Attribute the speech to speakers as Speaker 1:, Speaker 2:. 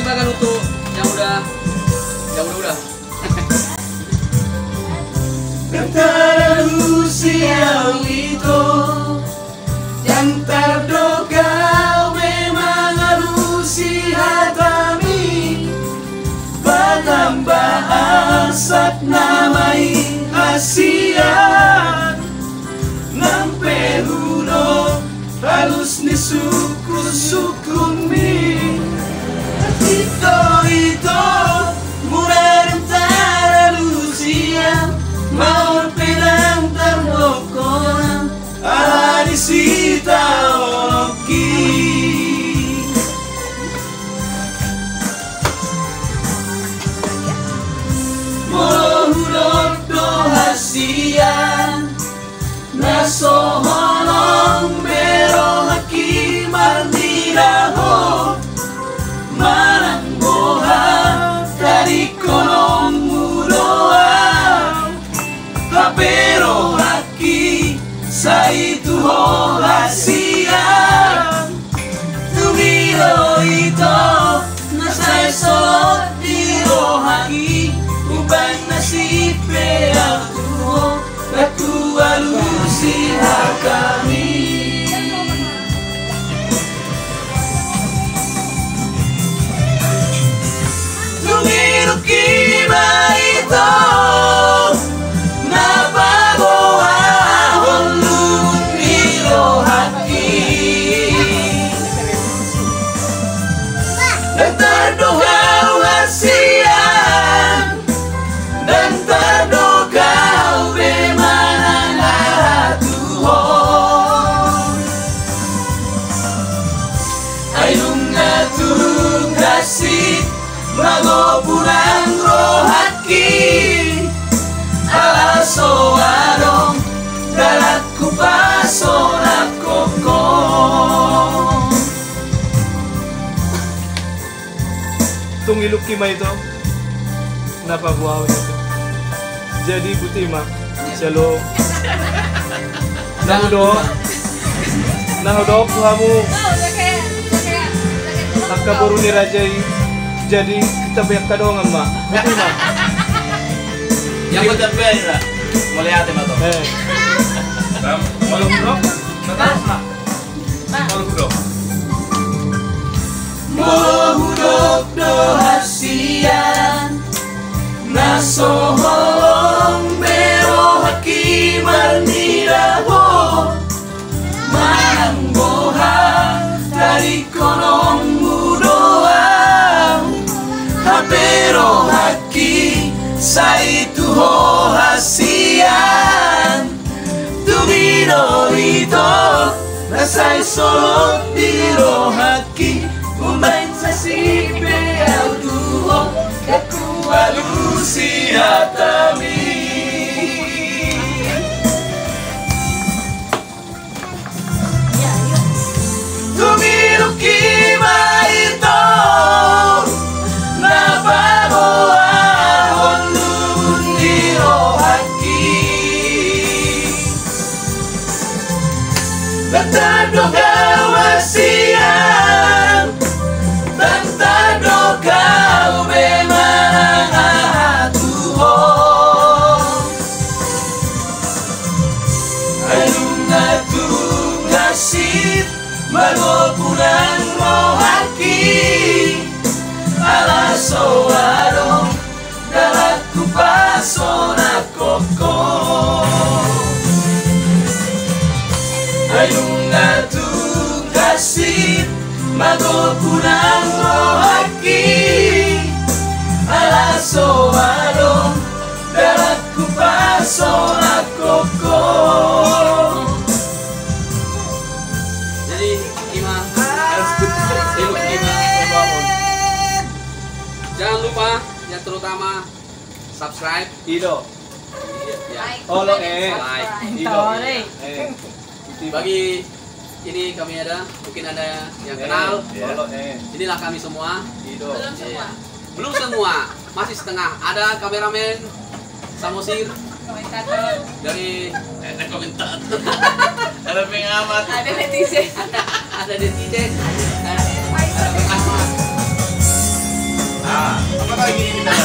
Speaker 1: persembahkan untuk yang udah.
Speaker 2: Antara usia itu yang terduga memang harus hatami bertambah asap namai asian nampe huno halus ni suku-sukumi itu murah antara usia mau pedang termokonan ala disita oloki mohudok do hasian nasoholong bero haki marniraho marang boha dari kolong mudoa pero haki saitu ho hasian tumiro ito nasay solo tiro haki ubang nasipe ako aku alusi hakami tumiro kiba ito dan terdogau bemana Tuhan ayunga turun kasih magopurang rohaki ala soarong dalatku pasonak kokong
Speaker 3: tung iluk kima itu kenapa buah itu jadi butima selo nahudok kamu akka boru ni rajai jadi kita banyak kadongan mak butima
Speaker 2: yang betul betul melihat ya mato
Speaker 3: malu bro matas mak malu bro
Speaker 2: mohudok do hasian nasoholong bero haki marniraho manang boha dari kolong mudoa pero haki saitu ho hasian tumiro ito nasay solo tiro haki umay sasipe au duho aku alusi hatami tumiro kima ito nababoa honun diro haki Tantado wasian Tantado kau memang Tuhan Ayungatung kasih Magopunan rohaki Ala soarong Dalatku pasona kokong Ayungatung kasih Magopunan rohaki Ala soarong Dalatku pasona kokong.
Speaker 1: Jadi Ima jangan lupa yang terutama subscribe
Speaker 3: Ido.
Speaker 1: ya.
Speaker 3: Halo
Speaker 1: Like.
Speaker 3: Ido.
Speaker 1: Bagi ini kami ada, mungkin ada yang kenal.
Speaker 3: Halo
Speaker 1: Inilah kami semua.
Speaker 3: Ido.
Speaker 1: Iya. Belum semua, masih setengah. Ada kameramen Samosir dari komentator.
Speaker 2: Ada pengamat.
Speaker 4: Ada netizen.
Speaker 1: Ada netizen. Ada pengamat.
Speaker 2: lagi kita.